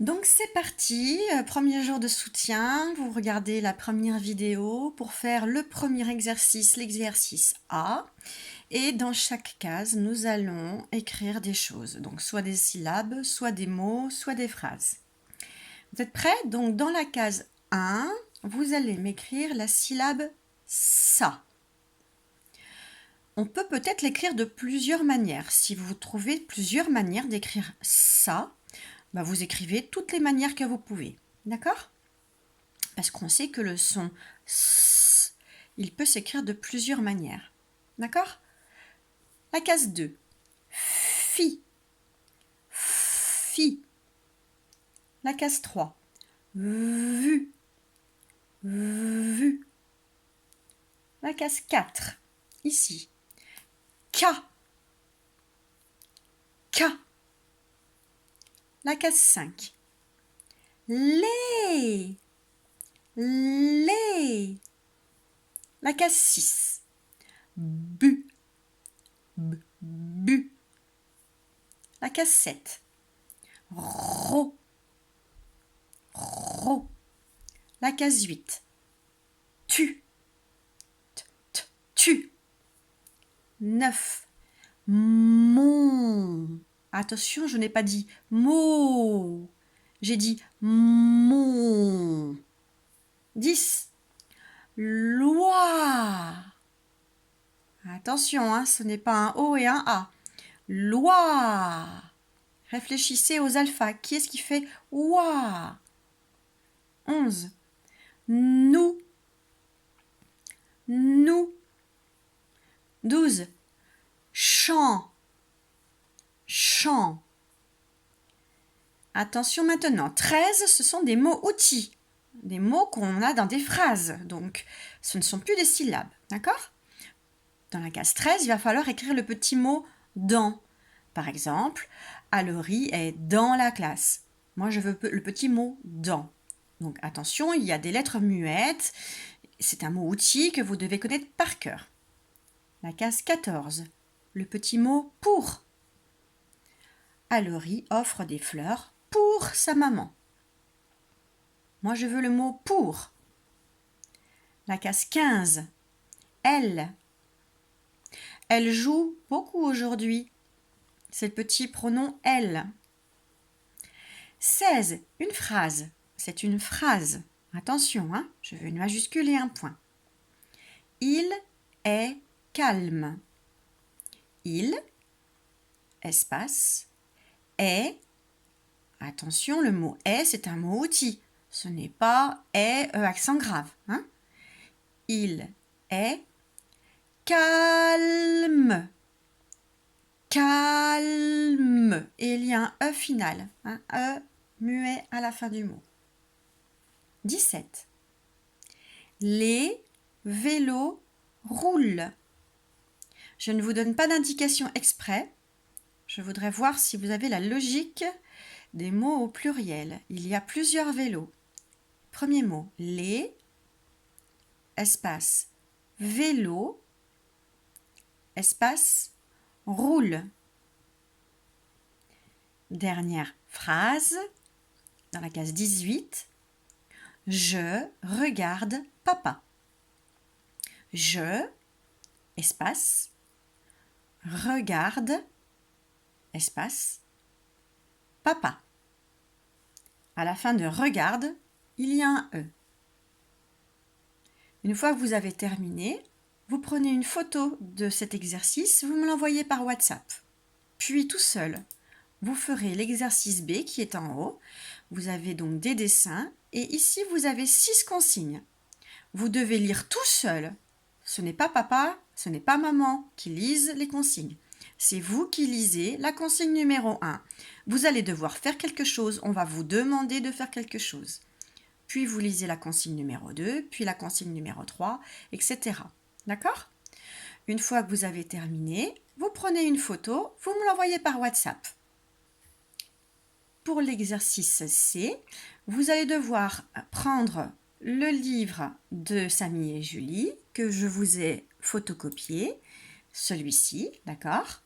Donc c'est parti, premier jour de soutien, vous regardez la première vidéo pour faire le premier exercice, l'exercice A. Et dans chaque case, nous allons écrire des choses, donc soit des syllabes, soit des mots, soit des phrases. Vous êtes prêts? Donc dans la case 1, vous allez m'écrire la syllabe ça. On peut peut-être l'écrire de plusieurs manières. Si vous trouvez plusieurs manières d'écrire ça, vous écrivez toutes les manières que vous pouvez. D'accord? Parce qu'on sait que le son S, il peut s'écrire de plusieurs manières. D'accord? La case 2. Fi. Fi. La case 3. Vu. Vu. La case 4. Ici. Ka. Ka. La case 5. Les. Les. La case 6. Bu. Bu. La case 7. Ro. Ro. La case 8. Tu. Tu. 9. Mon. Attention, je n'ai pas dit mot. J'ai dit mon. 10. Loi. Attention, ce n'est pas un O et un A. Loi. Réfléchissez aux alphas. Qui est-ce qui fait ouah? 11. Nous. Nous. 12. Chant. Chant. Attention maintenant. 13, ce sont des mots outils. Des mots qu'on a dans des phrases. Donc, ce ne sont plus des syllabes. D'accord? Dans la case 13, il va falloir écrire le petit mot dans. Par exemple, Alory est dans la classe. Moi, je veux le petit mot dans. Donc, attention, il y a des lettres muettes. C'est un mot outil que vous devez connaître par cœur. La case 14, le petit mot pour. Alory offre des fleurs pour sa maman. Moi, je veux le mot pour. La case 15, elle. Elle joue beaucoup aujourd'hui. C'est le petit pronom elle. 16, une phrase. C'est une phrase. Attention, je veux une majuscule et un point. Il est calme. Il, espace, est. Attention, le mot est, c'est un mot outil. Ce n'est pas est, accent grave. Il est calme. Calme. Et il y a un E final. Un E muet à la fin du mot. 17. Les vélos roulent. Je ne vous donne pas d'indication exprès. Je voudrais voir si vous avez la logique des mots au pluriel. Il y a plusieurs vélos. Premier mot, les, espace, vélo, espace, roule. Dernière phrase, dans la case 18. Je regarde papa. Je, espace, regarde, espace, papa. À la fin de regarde, il y a un E. Une fois que vous avez terminé, vous prenez une photo de cet exercice, vous me l'envoyez par WhatsApp. Puis tout seul, vous ferez l'exercice B qui est en haut. Vous avez donc des dessins et ici vous avez 6 consignes. Vous devez lire tout seul. Ce n'est pas papa, ce n'est pas maman qui lisent les consignes. C'est vous qui lisez la consigne numéro 1. Vous allez devoir faire quelque chose, on va vous demander de faire quelque chose. Puis vous lisez la consigne numéro 2, puis la consigne numéro 3, etc. D'accord? Une fois que vous avez terminé, vous prenez une photo, vous me l'envoyez par WhatsApp. Pour l'exercice C, vous allez devoir prendre le livre de Samy et Julie que je vous ai photocopié, celui-ci, d'accord?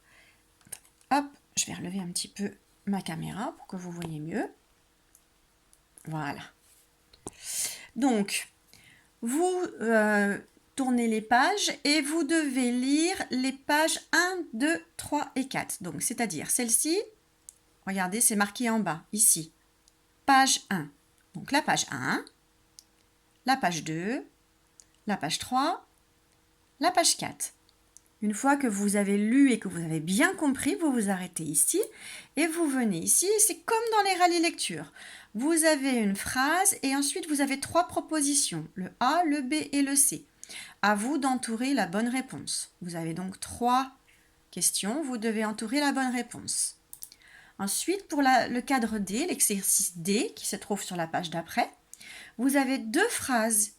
Hop, je vais relever un petit peu ma caméra pour que vous voyez mieux. Voilà. Donc, vous tournez les pages et vous devez lire les pages 1, 2, 3 et 4. Donc, c'est-à-dire celle-ci, regardez, c'est marqué en bas, ici. Page 1. Donc, la page 1, la page 2, la page 3, la page 4. Une fois que vous avez lu et que vous avez bien compris, vous vous arrêtez ici et vous venez ici. C'est comme dans les rallyes lecture. Vous avez une phrase et ensuite vous avez 3 propositions, le A, le B et le C. À vous d'entourer la bonne réponse. Vous avez donc 3 questions, vous devez entourer la bonne réponse. Ensuite, pour le cadre D, l'exercice D qui se trouve sur la page d'après, vous avez 2 phrases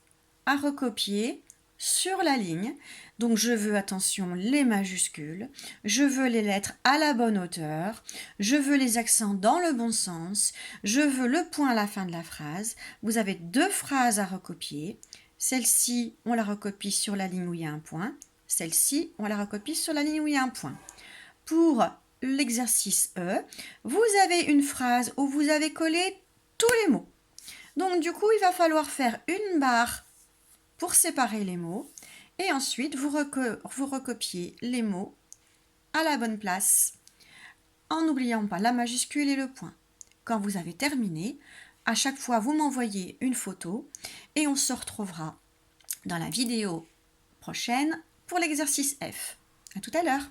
à recopier sur la ligne. Donc je veux, attention, les majuscules, je veux les lettres à la bonne hauteur, je veux les accents dans le bon sens, je veux le point à la fin de la phrase. Vous avez 2 phrases à recopier. Celle-ci, on la recopie sur la ligne où il y a un point. Celle-ci, on la recopie sur la ligne où il y a un point. Pour l'exercice E, vous avez une phrase où vous avez collé tous les mots. Donc du coup, il va falloir faire une barre pour séparer les mots et ensuite vous recopiez les mots à la bonne place en n'oubliant pas la majuscule et le point. Quand vous avez terminé, à chaque fois vous m'envoyez une photo et on se retrouvera dans la vidéo prochaine pour l'exercice F. À tout à l'heure.